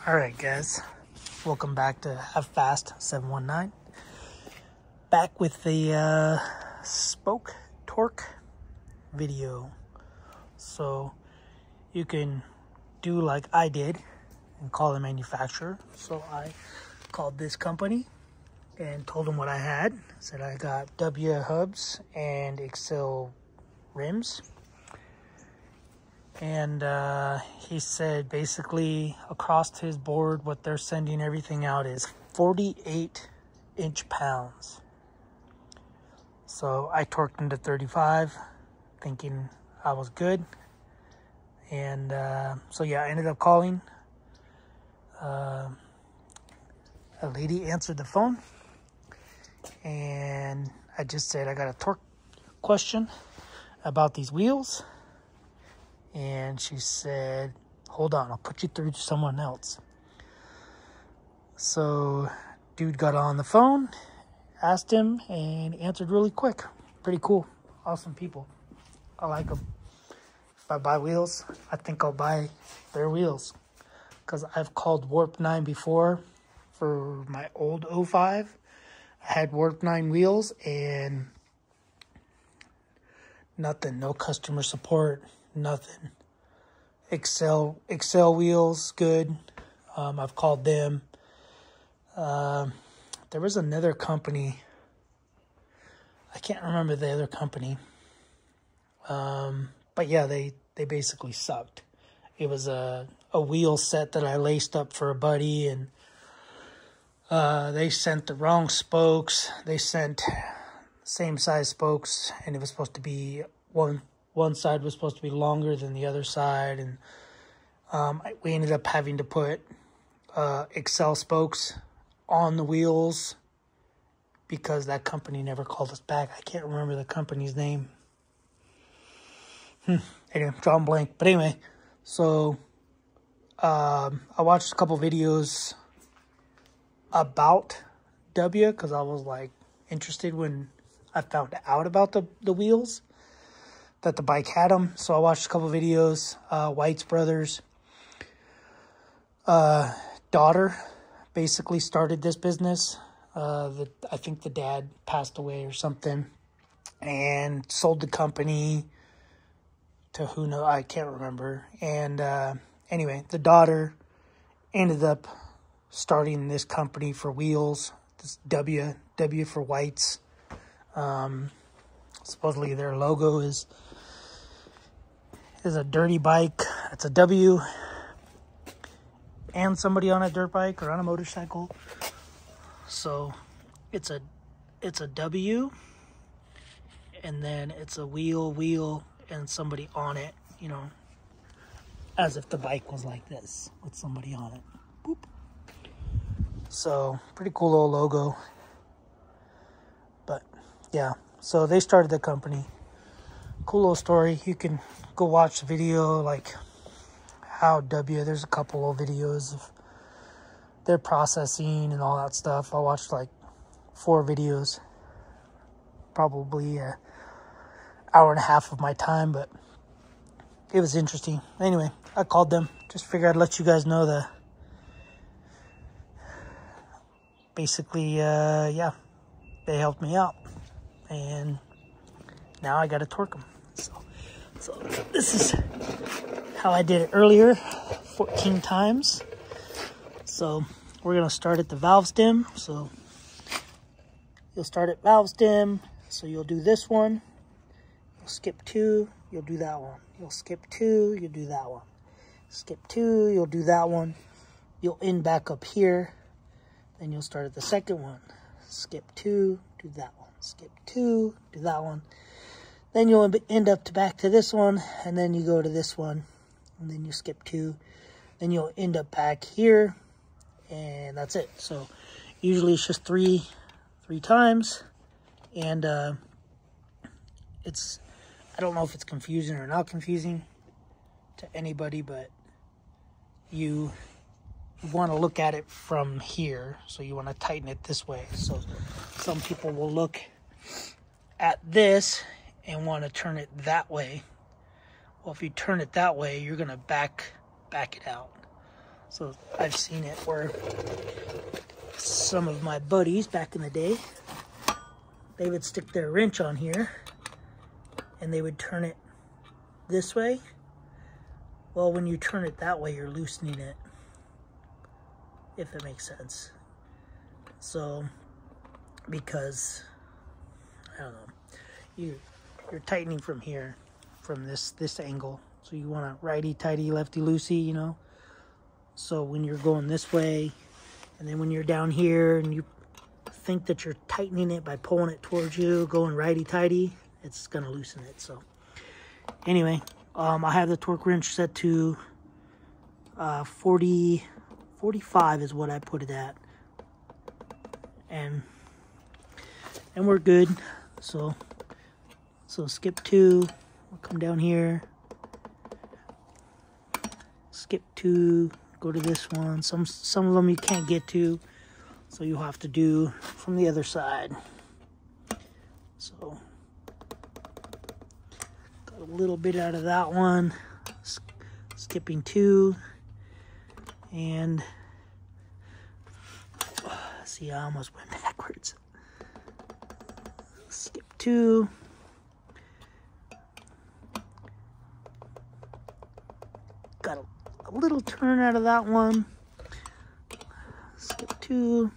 Alright guys, welcome back to Have Fast 719. Back with the spoke torque video. So you can do like I did and call the manufacturer. So I called this company and told them what I had. Said I got W hubs and Excel rims. And he said basically across his board what they're sending everything out is 48 inch-pounds. So I torqued them to 35 thinking I was good. And so yeah, I ended up calling. A lady answered the phone and I just said I got a torque question about these wheels. And she said, hold on, I'll put you through to someone else. So dude got on the phone, asked him, and answered really quick. Pretty cool. Awesome people. I like them. If I buy wheels, I think I'll buy their wheels. Because I've called Warp 9 before for my old 05. I had Warp 9 wheels and nothing. No customer support. Nothing. Excel wheels, good. I've called them. There was another company. I can't remember the other company. But yeah, they basically sucked. It was a wheel set that I laced up for a buddy, and they sent the wrong spokes. They sent same size spokes, and it was supposed to be one side was supposed to be longer than the other side, and we ended up having to put Excel spokes on the wheels because that company never called us back. I can't remember the company's name. Anyway, drawing blank. But anyway, so I watched a couple videos about W because I was like interested when I found out about the wheels, that the bike had them. So I watched a couple videos. White's brothers daughter basically started this business. I think the dad passed away or something and sold the company to who knows, I can't remember. And anyway, the daughter ended up starting this company for wheels, this W for Whites. Supposedly their logo is a dirty bike. It's a W and somebody on a dirt bike or on a motorcycle. So it's a W, and then it's a wheel and somebody on it, you know, as if the bike was like this with somebody on it. Boop. So pretty cool little logo. But yeah, so they started the company. Cool little story. You can go watch the video, like how there's a couple of videos of their processing and all that stuff. I watched like 4 videos, probably an hour and a half of my time, but it was interesting. Anyway, I called them. Just figured I'd let you guys know basically, yeah, they helped me out. And now I got to torque them. So this is how I did it earlier, 14 times. So we're going to start at the valve stem. So you'll start at valve stem. So you'll do this one. You'll skip 2. You'll do that one. You'll skip 2. You'll do that one. Skip 2. You'll do that one. You'll end back up here. Then you'll start at the second one. Skip 2. Do that one. Skip 2. Do that one. Then you'll end up back to this one, and then you go to this one, and then you skip 2. Then you'll end up back here, and that's it. So usually it's just three times, and I don't know if it's confusing or not confusing to anybody, but you want to look at it from here, so you want to tighten it this way. So some people will look at this and want to turn it that way. Well, if you turn it that way, you're going to back it out. So I've seen it where some of my buddies back in the day, they would stick their wrench on here and they would turn it this way. Well, when you turn it that way, you're loosening it, if it makes sense. So, because, I don't know, you're tightening from here, from this angle. So you want a righty-tighty, lefty-loosey, you know? So when you're going this way, and then when you're down here, and you think that you're tightening it by pulling it towards you, going righty-tighty, it's going to loosen it. So anyway, I have the torque wrench set to 45 is what I put it at. And we're good. So skip 2, we'll come down here. Skip 2, go to this one. Some of them you can't get to, so you'll have to do from the other side. So got a little bit out of that one. Skipping 2, and see, I almost went backwards. Skip 2. Got a little turn out of that one. Skip 2.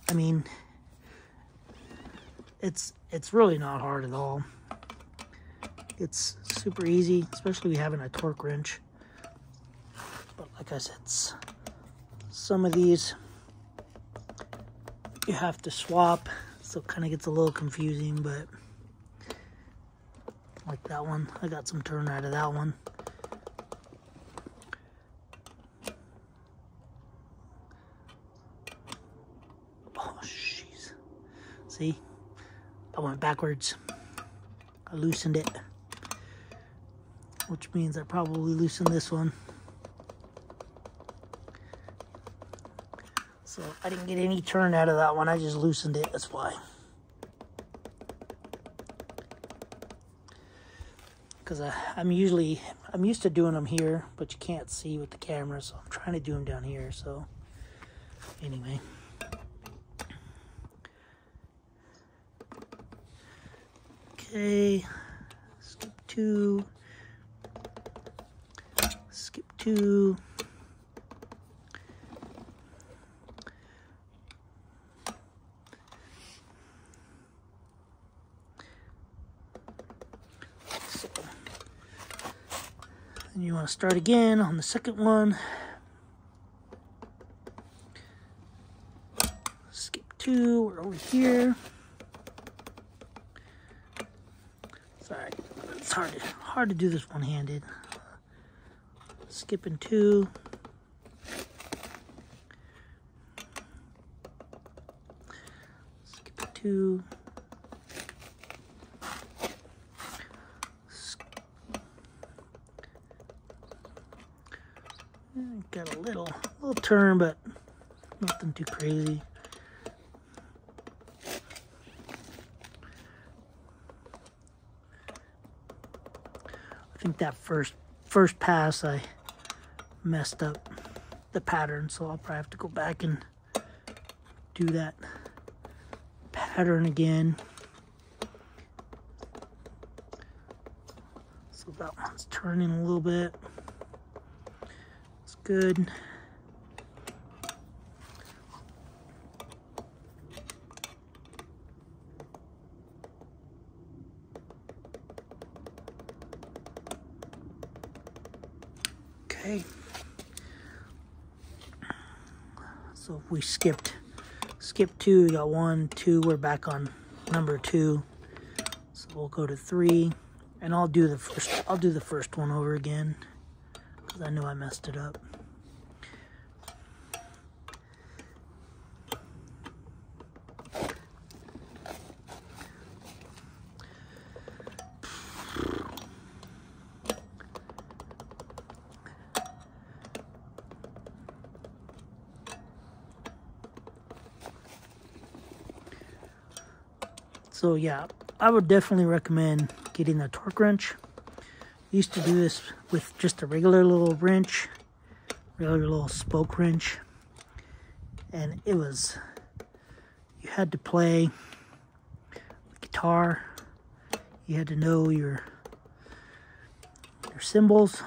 I mean, it's really not hard at all. It's super easy, especially having a torque wrench. But like I said, some of these you have to swap, so it kind of gets a little confusing, but like that one, I got some turn out of that one. Oh, jeez. See? I went backwards. I loosened it, which means I probably loosened this one. So I didn't get any turn out of that one. I just loosened it. That's why. Because I'm used to doing them here, but you can't see with the camera, so I'm trying to do them down here. So anyway. Okay. Skip 2. Skip 2. And you want to start again on the second one. Skip 2, we're over here. Sorry, it's hard to do this one-handed. Skipping 2. Skipping 2. Got a little turn, but nothing too crazy. I think that first pass I messed up the pattern, so I'll probably have to go back and do that pattern again. So that one's turning a little bit. It's good. Okay. So if we skipped 2, we got 1, 2, we're back on number 2. So we'll go to 3, and I'll do the first one over again, because I know I messed it up. So yeah, I would definitely recommend getting a torque wrench. I used to do this with just a regular little wrench, regular little spoke wrench. And it was, you had to play guitar, you had to know your cymbals.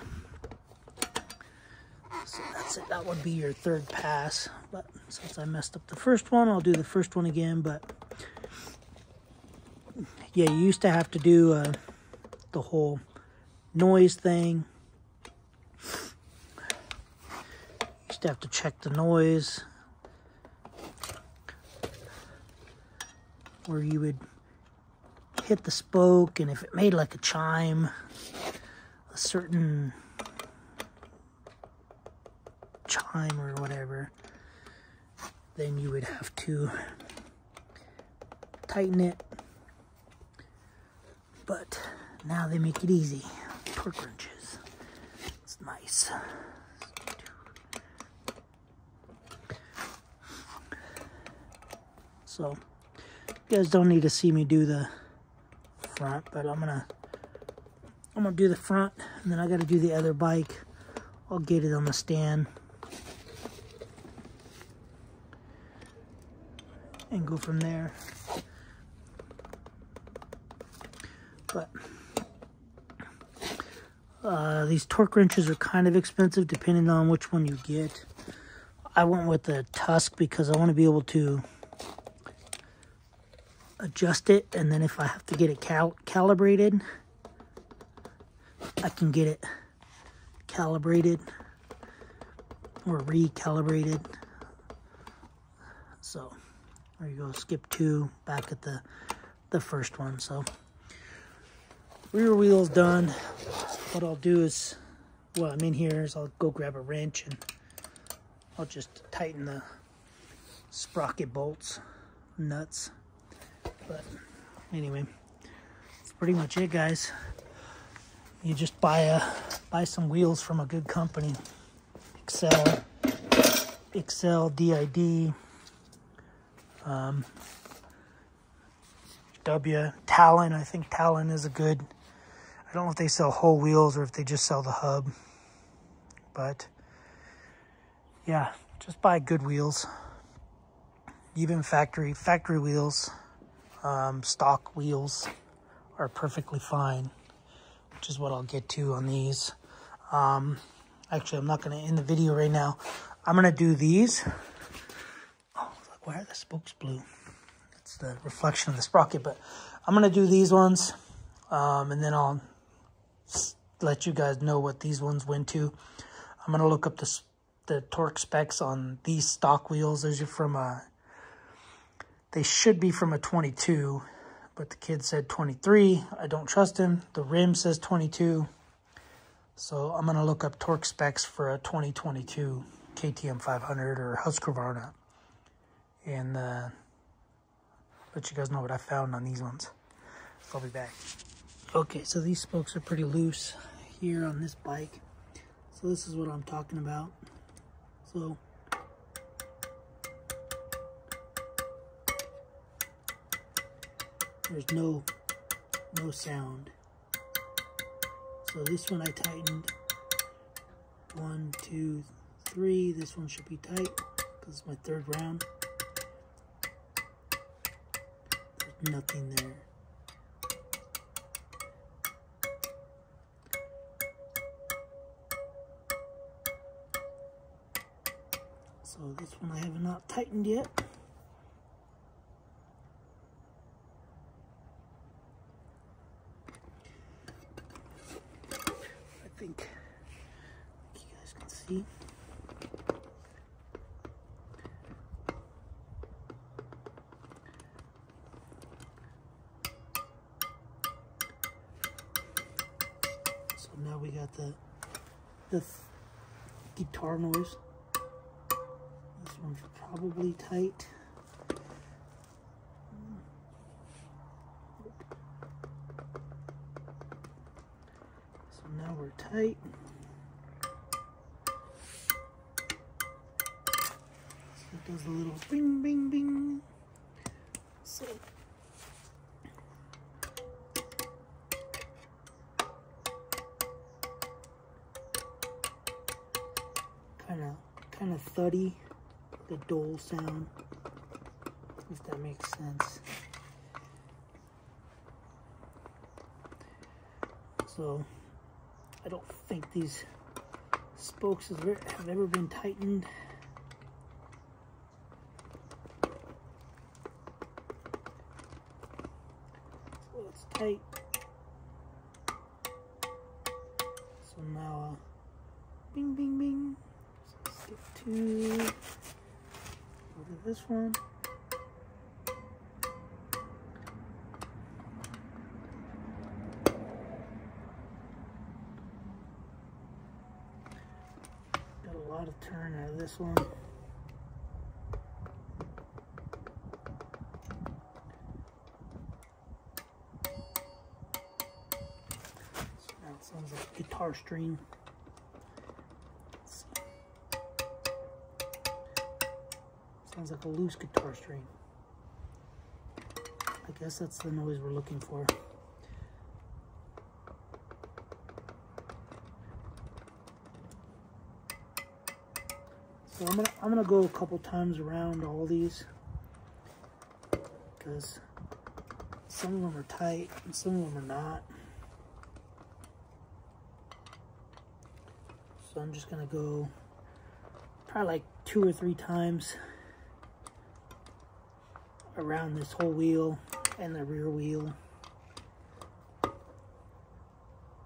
So that's it, that would be your third pass. But since I messed up the first one, I'll do the first one again. But yeah, you used to have to do the whole noise thing. You used to have to check the noise, where you would hit the spoke, and if it made like a chime, a certain chime or whatever, then you would have to tighten it. But now they make it easy. Torque wrenches. It's nice. So you guys don't need to see me do the front, but I'm gonna do the front, and then I gotta do the other bike. I'll get it on the stand and go from there. But these torque wrenches are kind of expensive depending on which one you get. I went with the Tusk because I want to be able to adjust it, and then if I have to get it calibrated, I can get it calibrated or recalibrated. So there you go, skip 2, back at the first one. So rear wheel's done. What I'll do is, well, I'm in here, is I'll go grab a wrench and I'll just tighten the sprocket bolts, nuts. But anyway, that's pretty much it, guys. You just buy some wheels from a good company. Excel, DID, Talon. I think Talon is a good, I don't know if they sell whole wheels or if they just sell the hub. But yeah, just buy good wheels. Even factory wheels, stock wheels are perfectly fine, which is what I'll get to on these. Actually, I'm not going to end the video right now. I'm going to do these. Oh, look, why are the spokes blue? It's the reflection of the sprocket, but I'm going to do these ones, and then I'll let you guys know what these ones went to. I'm going to look up the torque specs on these stock wheels. Those are from they should be from a 22, but the kid said 23. I don't trust him. The rim says 22. So I'm going to look up torque specs for a 2022 KTM 500 or Husqvarna, and let you guys know what I found on these ones. So I'll be back. Okay, so these spokes are pretty loose here on this bike. So this is what I'm talking about. So there's no sound. So this one I tightened 1, 2, 3. This one should be tight because it's my third round. There's nothing there. So this one I have not tightened yet. I think you guys can see. So now we got the guitar noise. This one's probably tight. So now we're tight. So it does a little bing, bing, bing. So kind of thuddy, the dull sound, if that makes sense. So I don't think these spokes have ever been tightened. So it's tight. So now, bing, bing, bing. So let's get to, go to this one. Got a lot of turn out of this one. So now it sounds like a guitar string. Sounds like a loose guitar string. I guess that's the noise we're looking for. So I'm gonna go a couple times around all these because some of them are tight and some of them are not. So I'm just gonna go probably like 2 or 3 times around this whole wheel and the rear wheel.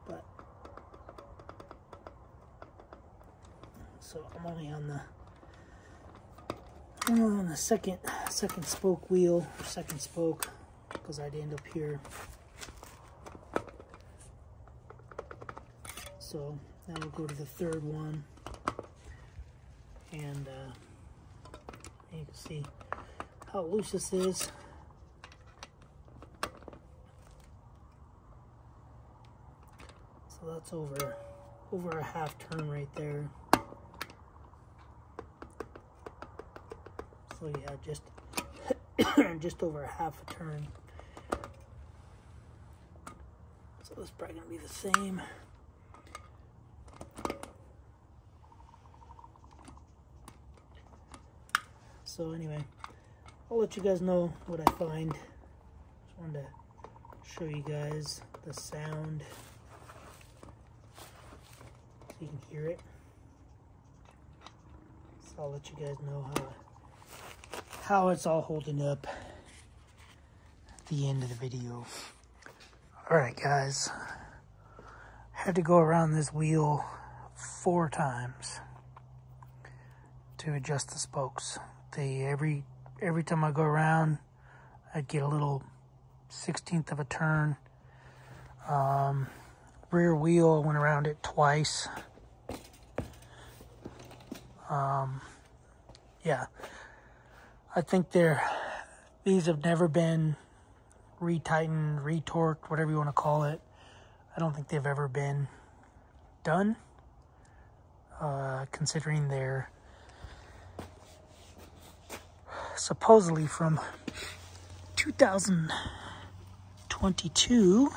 But so I'm only on the second spoke wheel, or second spoke, because I'd end up here. So now we'll go to the third one, and you can see how loose this is. So that's over a half turn right there. So yeah, just over a half a turn. So it's probably gonna be the same. So anyway, I'll let you guys know what I find. Just wanted to show you guys the sound so you can hear it. So I'll let you guys know how it's all holding up at the end of the video. Alright guys, I had to go around this wheel 4 times to adjust the spokes. Every time I go around, I'd get a little 1/16 of a turn. Rear wheel, I went around it twice. Yeah, I think these have never been retightened, retorqued, whatever you want to call it. I don't think they've ever been done, considering they're supposedly from 2022.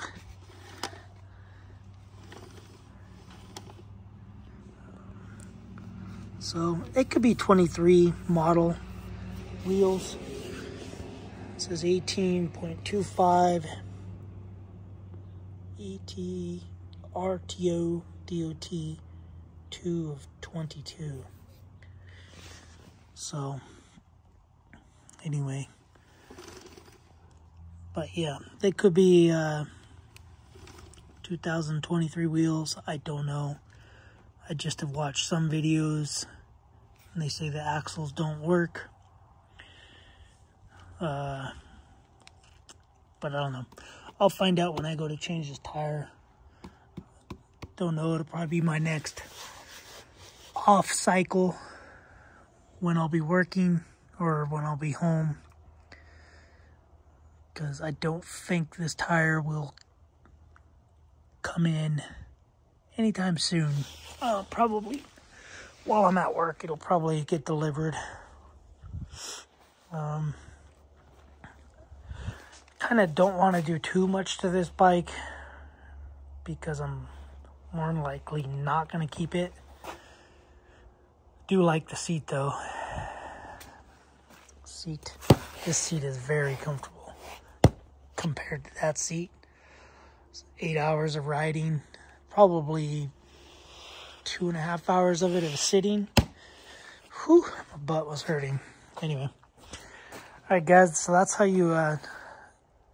So it could be 23 model wheels. It says 18.25 ET RTO DOT 2 of 22. So anyway, but yeah, they could be 2023 wheels. I don't know. I just have watched some videos and they say the axles don't work. But I don't know. I'll find out when I go to change this tire. Don't know. It'll probably be my next off cycle when I'll be working or when I'll be home, because I don't think this tire will come in anytime soon. Probably while I'm at work, it'll probably get delivered. Kind of don't want to do too much to this bike because I'm more than likely not going to keep it. do like the seat though. This seat is very comfortable compared to that seat. 8 hours of riding, probably 2.5 hours of it of sitting. Whew, my butt was hurting. Anyway. Alright guys, so that's how you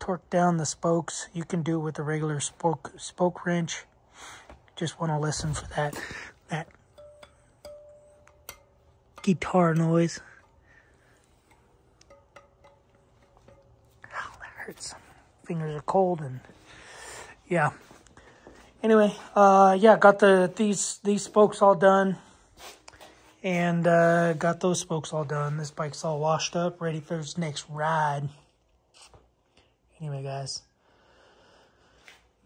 torque down the spokes. You can do it with a regular spoke wrench. Just want to listen for that guitar noise. Ow, that hurts. Fingers are cold and yeah. Anyway, yeah, got these spokes all done. And got those spokes all done. This bike's all washed up, ready for its next ride. Anyway, guys,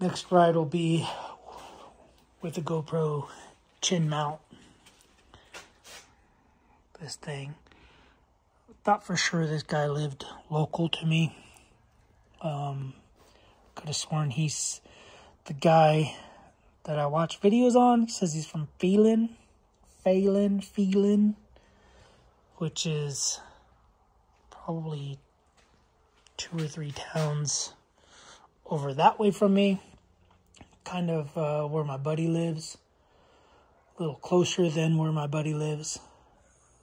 next ride will be with the GoPro chin mount. This thing. Thought for sure this guy lived local to me. Could have sworn he's the guy that I watch videos on. He says he's from Phelan, which is probably 2 or 3 towns over that way from me. Kind of where my buddy lives. A little closer than where my buddy lives.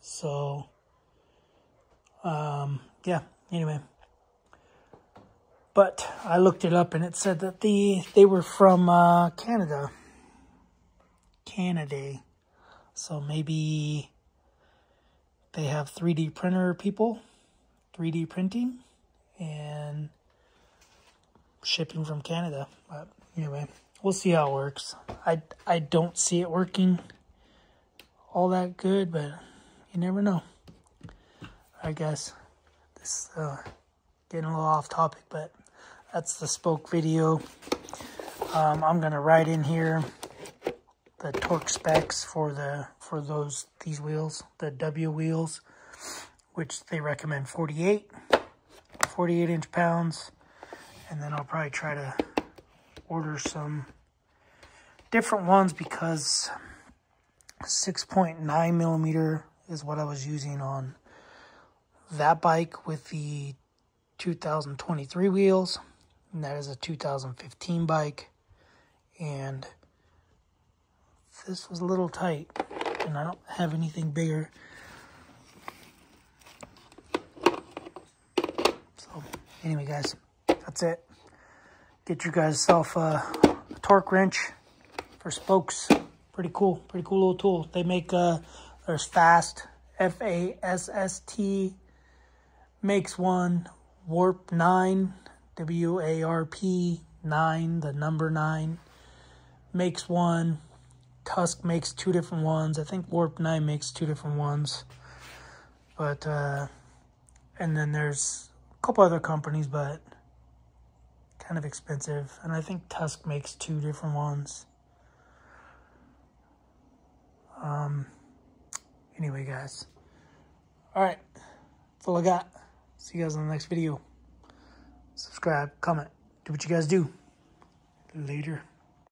So, yeah, anyway. But I looked it up and it said that they were from Canada. So maybe they have 3D printer people, 3D printing, and shipping from Canada. But anyway, we'll see how it works. I don't see it working all that good, but you never know. Alright guys, this getting a little off topic, but that's the spoke video. I'm gonna write in here the torque specs for these wheels, the W wheels, which they recommend 48 inch pounds, and then I'll probably try to order some different ones because 6.9 millimeter is what I was using on that bike with the 2023 wheels, and that is a 2015 bike, and this was a little tight, and I don't have anything bigger. So, anyway, guys, that's it. Get you guys yourself a torque wrench for spokes. Pretty cool little tool. They make, there's Fast, F-A-S-S-T, makes one, Warp 9, W-A-R-P 9, the number 9, makes one. Tusk makes 2 different ones. I think Warp 9 makes 2 different ones. But, and then there's a couple other companies, but kind of expensive. And I think Tusk makes 2 different ones. Anyway, guys. Alright. That's all I got. See you guys in the next video. Subscribe, comment, do what you guys do. Later.